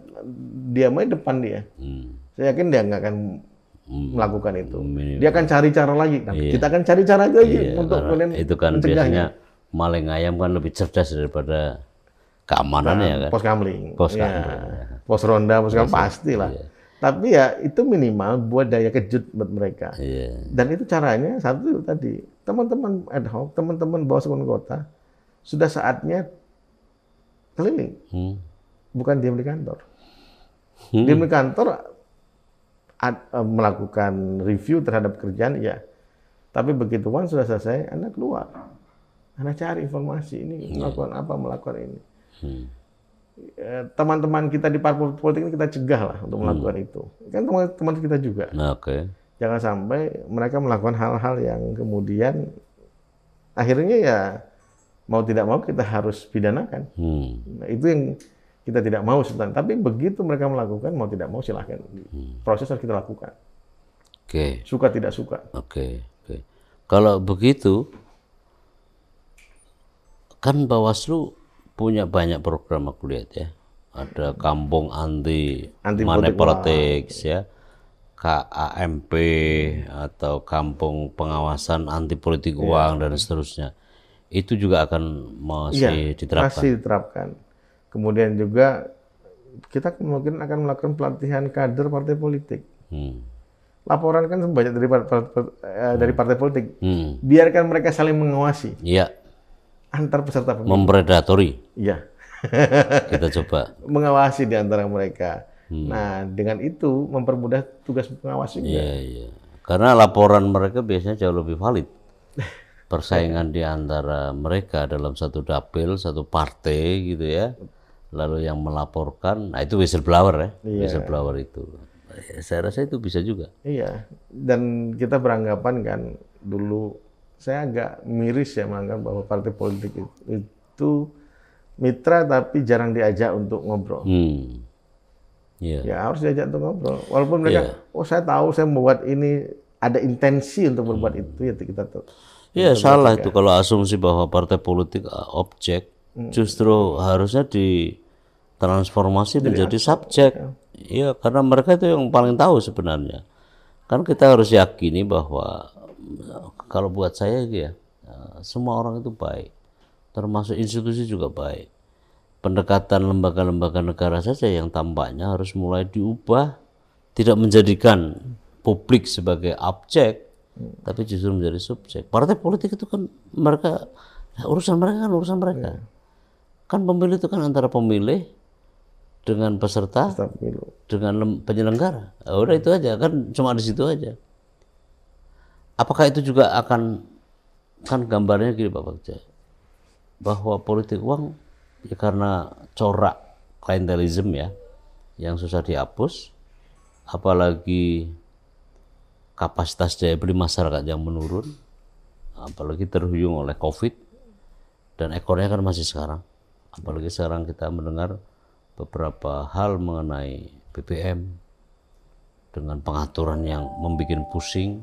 diam aja depan dia. Saya yakin dia nggak akan melakukan itu. Dia akan cari cara lagi. Nah, kita akan cari cara lagi untuk itu kan biasanya maling ayam kan lebih cerdas daripada keamanannya kan. Pos kamling. Pos ronda, pos kamling pastilah. Tapi ya itu minimal buat daya kejut buat mereka. Dan itu caranya satu tadi, teman-teman ad hoc, teman-teman Bawaslu kota sudah saatnya keliling. Bukan diam di kantor. Diam di kantor melakukan review terhadap kerjaan, ya. Tapi begitu uang sudah selesai, Anda keluar. Anda cari informasi, ini melakukan ini. Teman-teman kita di parpol politik ini kita cegah lah untuk melakukan itu. Kan teman-teman kita juga. Jangan sampai mereka melakukan hal-hal yang kemudian akhirnya ya mau tidak mau kita harus pidanakan. Nah, itu yang kita tidak mau sebenarnya. Tapi begitu mereka melakukan, mau tidak mau silahkan. Proses harus kita lakukan. Suka tidak suka. Kalau begitu, kan Bawaslu punya banyak program aku lihat ya. Ada kampung anti money politics ya, KAMP atau kampung pengawasan anti politik uang dan seterusnya. Itu juga akan masih diterapkan. Masih diterapkan. Kemudian juga kita mungkin akan melakukan pelatihan kader partai politik. Laporan kan banyak dari partai politik. Biarkan mereka saling mengawasi. Antar peserta pemilu. Mempredatori. Iya. Kita coba mengawasi di antara mereka. Nah, dengan itu mempermudah tugas pengawas juga. Karena laporan mereka biasanya jauh lebih valid. Persaingan di antara mereka dalam satu dapil, satu partai gitu ya. Lalu yang melaporkan, nah itu whistleblower ya. Whistleblower itu. Saya rasa itu bisa juga. Iya. Dan kita beranggapan kan dulu saya agak miris ya menganggap bahwa partai politik itu mitra tapi jarang diajak untuk ngobrol. Ya harus diajak untuk ngobrol. Walaupun mereka, saya tahu saya membuat ini, ada intensi untuk berbuat itu, ya kita tuh. Salah itu kalau asumsi bahwa partai politik objek, justru harusnya transformasi menjadi subjek. Iya, karena mereka itu yang paling tahu sebenarnya. Kan kita harus yakini bahwa kalau buat saya ya, semua orang itu baik, termasuk institusi juga baik. Pendekatan lembaga-lembaga negara saja yang tampaknya harus mulai diubah, tidak menjadikan publik sebagai objek, tapi justru menjadi subjek. Partai politik itu kan mereka urusan mereka. Kan pemilih itu kan antara pemilih dengan peserta dengan penyelenggara. Udah itu aja, kan cuma di situ aja. Apakah itu juga akan, kan gambarnya gini Pak Bagja, bahwa politik uang ya karena corak klientelisme ya yang susah dihapus, apalagi kapasitas daya beli masyarakat yang menurun, apalagi terhuyung oleh COVID, dan ekornya kan masih sekarang. Apalagi sekarang kita mendengar beberapa hal mengenai BBM dengan pengaturan yang membuat pusing.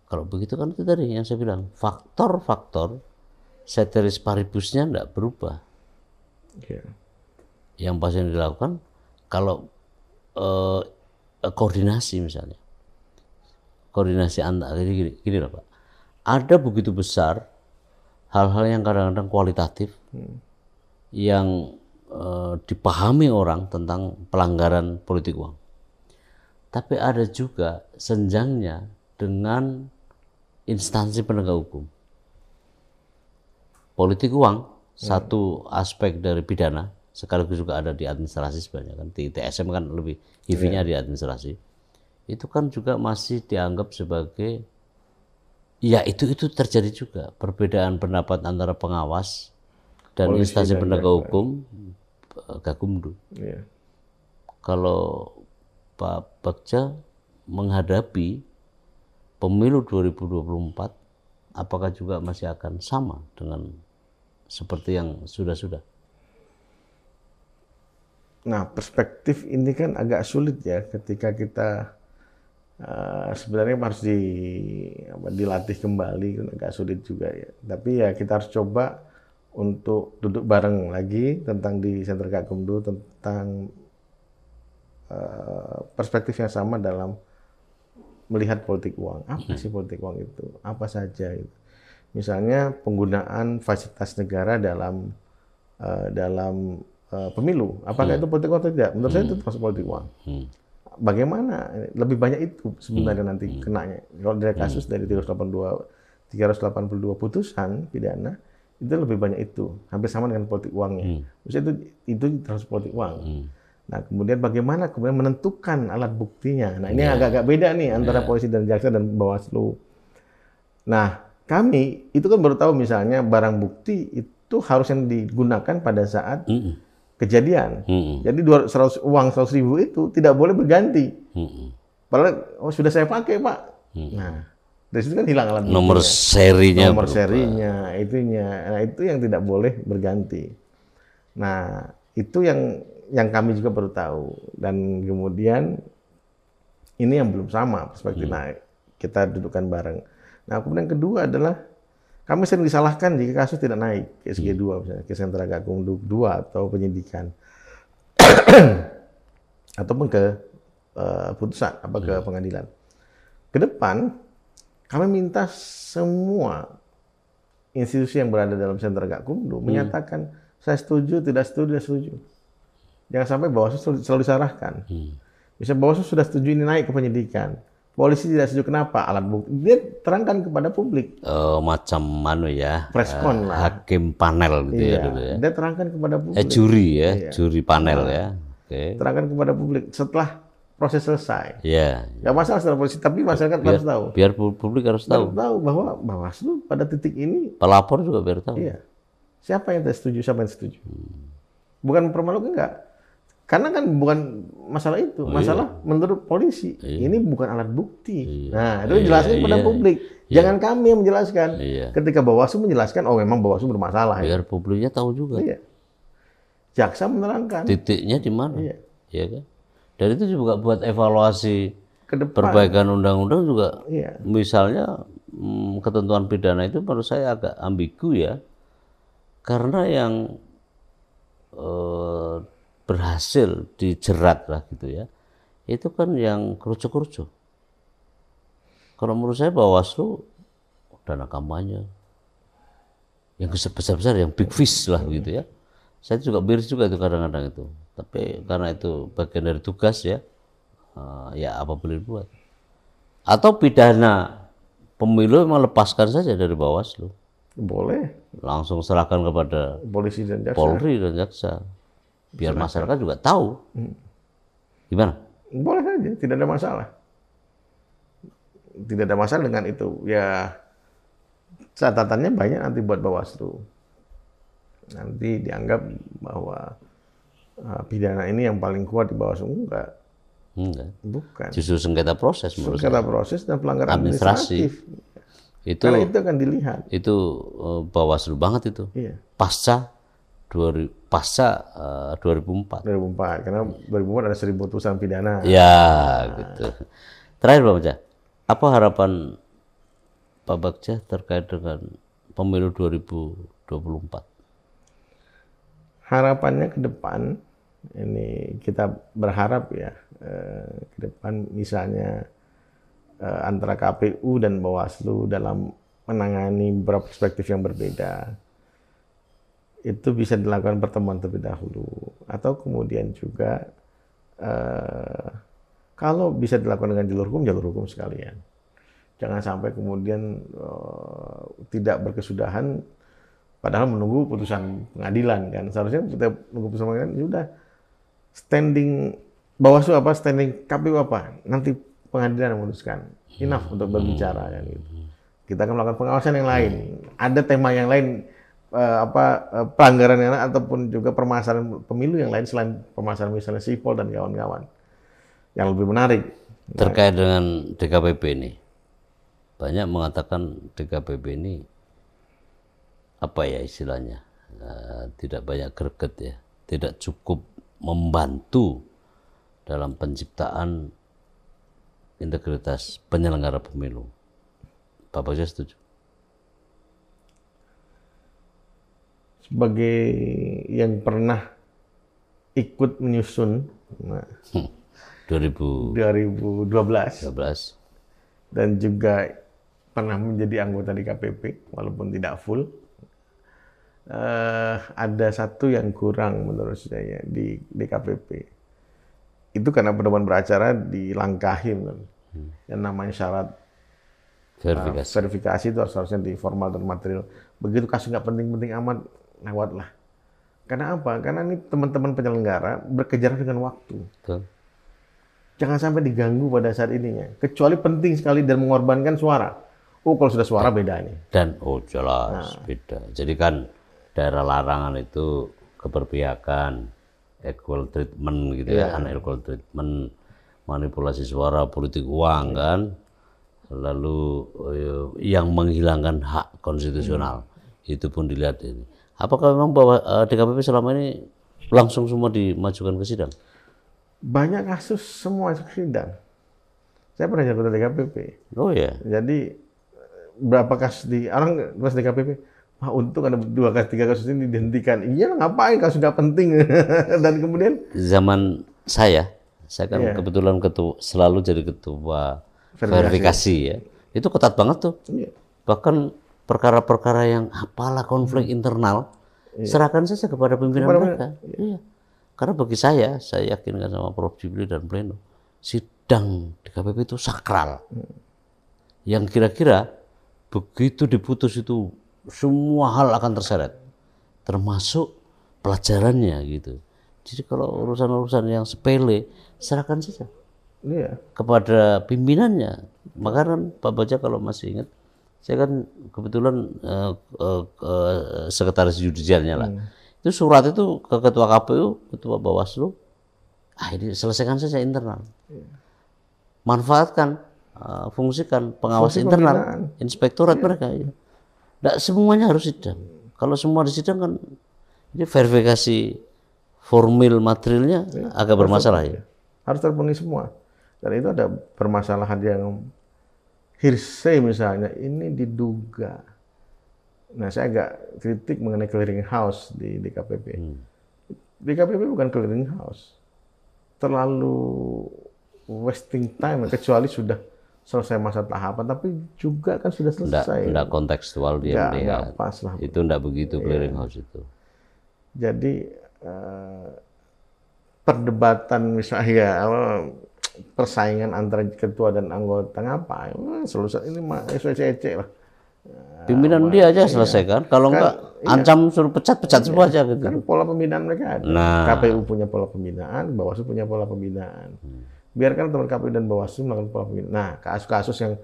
Kalau begitu kan itu tadi yang saya bilang, faktor-faktor ceteris paribusnya tidak berubah. Yang pasti yang dilakukan kalau koordinasi misalnya, koordinasi antar gini loh Pak, ada begitu besar hal-hal yang kadang-kadang kualitatif yang dipahami orang tentang pelanggaran politik uang. Tapi ada juga senjangnya dengan instansi penegak hukum. Politik uang satu aspek dari pidana, sekaligus juga ada di administrasi sebenarnya kan. Di TSM kan lebih HIV-nya di administrasi. Itu kan juga masih dianggap sebagai, ya itu terjadi juga perbedaan pendapat antara pengawas dan polisi instansi penegak hukum, Gakumdu. Kalau Pak Bagja menghadapi pemilu 2024, apakah juga masih akan sama dengan seperti yang sudah-sudah? Nah, perspektif ini kan agak sulit ya ketika kita sebenarnya harus dilatih kembali, kan agak sulit juga ya. Tapi ya kita harus coba untuk duduk bareng lagi tentang di Sentra Gakumdu tentang perspektif yang sama dalam melihat politik uang. Apa sih politik uang itu? Apa saja itu? Misalnya penggunaan fasilitas negara dalam pemilu. Apakah itu politik uang atau tidak? Menurut saya itu termasuk politik uang. Bagaimana? Lebih banyak itu sebenarnya nanti kenanya. Kalau dari kasus dari 382 putusan pidana, itu lebih banyak itu. Hampir sama dengan politik uangnya. Maksudnya itu termasuk politik uang. Nah, kemudian bagaimana kemudian menentukan alat buktinya. Nah, ini agak-agak beda nih antara polisi dan jaksa dan Bawaslu. Nah, kami itu kan baru tahu misalnya barang bukti itu harusnya digunakan pada saat kejadian. Jadi uang 100.000 itu tidak boleh berganti. Padahal sudah saya pakai, Pak. Nah, dari situ kan hilang alat buktinya. Nomor serinya, itunya. Nah, itu yang tidak boleh berganti. Nah, itu yang kami juga baru tahu, dan kemudian ini yang belum sama perspektif. Nah, kita dudukkan bareng. Nah, kemudian kedua adalah kami sering disalahkan jika kasus tidak naik ke SG2 misalnya, ke Sentra Gakumdu 2 atau penyidikan ataupun ke putusan ke pengadilan. Ke depan kami minta semua institusi yang berada dalam Sentra Gakumdu menyatakan saya setuju, tidak setuju. Jangan sampai Bawaslu selalu disalahkan. Misalnya Bawaslu sudah setuju ini naik ke penyidikan, polisi tidak setuju, kenapa? Alat bukti dia terangkan kepada publik. Macam preskon lah. Hakim panel gitu ya dulu ya. Dia terangkan kepada publik. Juri ya, juri panel ya. Terangkan kepada publik setelah proses selesai. Iya. Nggak masalah setelah polisi, tapi masyarakat harus tahu. Biar publik harus tahu. Bahwa Bawaslu pada titik ini. Pelapor juga biar tahu. Iya. Siapa yang tidak setuju, siapa yang setuju. Bukan mempermalukan, enggak. Karena kan bukan masalah itu, masalah menurut polisi. Ini bukan alat bukti. Nah, itu dijelaskan kepada publik. Jangan kami yang menjelaskan. Ketika Bawaslu menjelaskan, oh memang Bawaslu bermasalah. Biar publiknya tahu juga. Jaksa menerangkan. Titiknya di mana? Iya kan? Dan itu juga buat evaluasi ke depan. Perbaikan undang-undang juga. Misalnya ketentuan pidana itu menurut saya agak ambigu ya. Karena yang berhasil dijerat lah gitu ya, itu kan yang kerucu-kerucu. Kalau menurut saya Bawaslu dana kampanye yang besar-besar, yang big fish lah gitu ya. Saya juga miris juga itu kadang-kadang itu. Tapi karena itu bagian dari tugas ya, ya apa boleh buat. Atau pidana pemilu memang lepaskan saja dari Bawaslu. Boleh. Langsung serahkan kepada Polisi dan jaksa. Polri dan jaksa. Biar masyarakat juga tahu. Gimana? Boleh saja, tidak ada masalah. Tidak ada masalah dengan itu. Ya catatannya banyak nanti buat Bawaslu. Nanti dianggap bahwa pidana ini yang paling kuat di Bawaslu. Enggak. Bukan. Justru sengketa proses menurut sengketa saya. proses dan pelanggaran Administrasi. administratif. Itu Karena itu akan dilihat. Itu Bawaslu banget itu. Iya. Pasca 2004. 2004. Karena 2004 ada 1000 putusan pidana. Ya, gitu. Terakhir Pak Bagja, apa harapan Pak Bagja terkait dengan pemilu 2024? Harapannya ke depan, ini kita berharap ya, ke depan misalnya antara KPU dan Bawaslu dalam menangani beberapa perspektif yang berbeda, itu bisa dilakukan pertemuan terlebih dahulu. Atau kemudian juga, kalau bisa dilakukan dengan jalur hukum sekalian. Jangan sampai kemudian tidak berkesudahan padahal menunggu putusan pengadilan kan. Seharusnya kita menunggu putusan pengadilan, sudah standing Bawaslu apa, standing KPU apa, nanti pengadilan memutuskan. Enough untuk berbicara kan gitu. Kita akan melakukan pengawasan yang lain. Ada tema yang lain, pelanggaran yang lain ataupun juga permasalahan pemilu yang lain selain permasalahan misalnya sipol dan kawan-kawan yang lebih menarik. Terkait dengan DKPP ini, banyak mengatakan DKPP ini apa ya istilahnya, tidak banyak greget ya, tidak cukup membantu dalam penciptaan integritas penyelenggara pemilu. Pak Bagja setuju? Sebagai yang pernah ikut menyusun 2012 dan juga pernah menjadi anggota di KPP walaupun tidak full, ada satu yang kurang menurut saya di DKPP. Itu karena pedoman beracara dilangkahi, yang namanya syarat verifikasi itu harusnya di formal dan material. Begitu kasus nggak penting-penting amat, lewatlah. Karena apa? Karena ini teman-teman penyelenggara berkejaran dengan waktu. Betul. Jangan sampai diganggu pada saat ininya. Kecuali penting sekali dan mengorbankan suara. Oh, kalau sudah suara beda ini. Dan jelas beda. Jadi kan daerah larangan itu keberpihakan, equal treatment gitu ya, unequal treatment, manipulasi suara, politik uang kan, lalu yang menghilangkan hak konstitusional itu pun dilihat ini. Apakah memang bahwa DKPP selama ini langsung semua dimajukan ke sidang? Banyak kasus semua ke sidang. Saya pernah jadi anggota DKPP. Oh ya. Jadi berapa kasus di orang pas DKPP? Wah, untung ada 2 kasus 3 kasus ini dihentikan. Iya, ngapain kasus nggak penting? Dan kemudian zaman saya kan kebetulan selalu jadi ketua verifikasi ya. Itu ketat banget tuh. Bahkan perkara-perkara yang apalah konflik internal serahkan saja kepada pimpinan mereka. Iya. Karena bagi saya yakinkan sama Prof. Jibli dan Pleno, sidang DKPP itu sakral. Yang kira-kira begitu diputus itu semua hal akan terseret, termasuk pelajarannya gitu. Jadi kalau urusan-urusan yang sepele serahkan saja kepada pimpinannya. Maka kan Pak Bagja kalau masih ingat, saya kan kebetulan sekretaris judisialnya lah. Itu surat itu ke ketua KPU, ketua Bawaslu, ini selesaikan saja internal. Manfaatkan, fungsikan pengawas internal, inspektorat mereka. Ya. Nggak semuanya harus sidang. Kalau semua di sidang kan, ini verifikasi formil materialnya agak bermasalah ya. Harus terpenuhi semua. Dan itu ada permasalahan yang hearsay misalnya, ini diduga. Nah, saya agak kritik mengenai clearing house di DKPP. DKPP bukan clearing house. Terlalu wasting time, kecuali sudah selesai masa tahapan, tapi juga kan sudah selesai. Enggak kontekstual dia melihat. Enggak pas lah. Itu enggak begitu clearing house itu. Jadi perdebatan misalnya persaingan antara ketua dan anggota ngapa? Selesai ini mah ecek lah. Pimpinan dia aja selesaikan. Kalau enggak ancam suruh pecat semua aja gitu. Kan pola pembinaan mereka ada. KPU punya pola pembinaan, Bawaslu punya pola pembinaan. Biarkan teman KPU dan Bawaslu melakukan pola pembinaan. Nah, kasus-kasus yang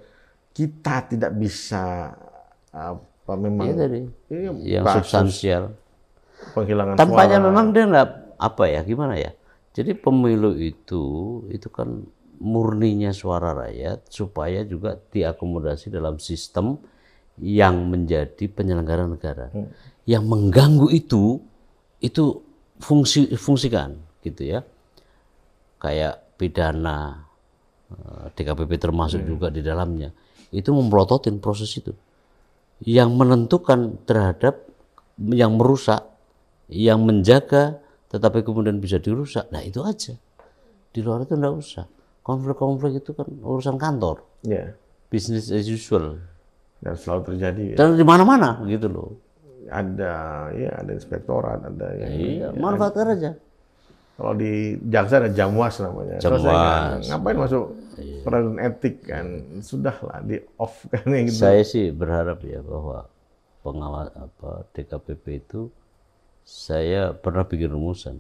kita tidak bisa memang yang substansial, penghilangan tampaknya suara. memang dia enggak gimana ya. Jadi pemilu itu kan murninya suara rakyat supaya juga diakomodasi dalam sistem yang menjadi penyelenggara negara. Yang mengganggu itu fungsikan gitu ya. Kayak pidana, DKPP termasuk juga di dalamnya. Itu memelototin proses itu. Yang menentukan terhadap yang merusak, yang menjaga tetapi kemudian bisa dirusak. Nah, itu aja. Di luar itu enggak usah. Konflik-konflik itu kan urusan kantor. Business as usual. Dan selalu terjadi. Dan di mana-mana gitu loh. Ada inspektorat, ada yang manfaatkan aja. Kalau di jaksa ada jamwas namanya. Jamwas. Ngapain masuk peradilan etik kan? Sudahlah di off kan gitu. Saya sih berharap ya bahwa pengawas DKPP itu, saya pernah bikin rumusan.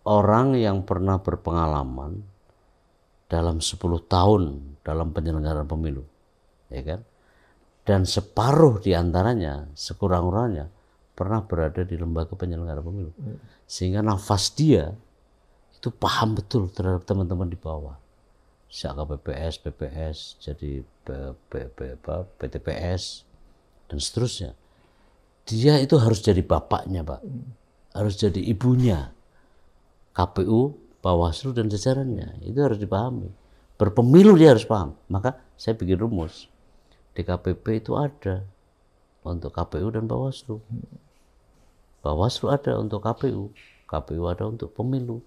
Orang yang pernah berpengalaman dalam 10 tahun dalam penyelenggaraan pemilu, ya kan? Dan separuh diantaranya, sekurang-kurangnya, pernah berada di lembaga penyelenggara pemilu. Sehingga nafas dia itu paham betul terhadap teman-teman di bawah. Sejak KPPS, PPS, jadi PTPS, dan seterusnya. Dia itu harus jadi bapaknya, Pak. Harus jadi ibunya. KPU, Bawaslu, dan jajarannya. Itu harus dipahami. Berpemilu dia harus paham. Maka saya bikin rumus. DKPP itu ada untuk KPU dan Bawaslu. Bawaslu ada untuk KPU. KPU ada untuk pemilu.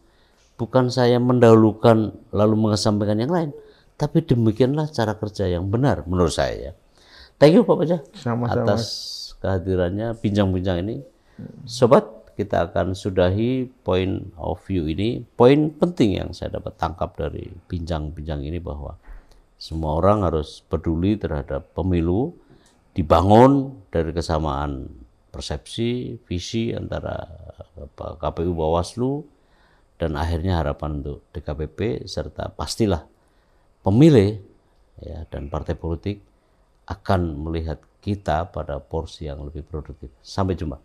Bukan saya mendahulukan lalu mengesampingkan yang lain. Tapi demikianlah cara kerja yang benar menurut saya. Thank you Pak Baja atas kehadirannya, bincang-bincang ini. Sobat, kita akan sudahi point of view ini. Poin penting yang saya dapat tangkap dari bincang-bincang ini bahwa semua orang harus peduli terhadap pemilu, dibangun dari kesamaan persepsi, visi antara KPU, Bawaslu, dan akhirnya harapan untuk DKPP, serta pastilah pemilih ya, dan partai politik akan melihat kita pada porsi yang lebih produktif. Sampai jumpa.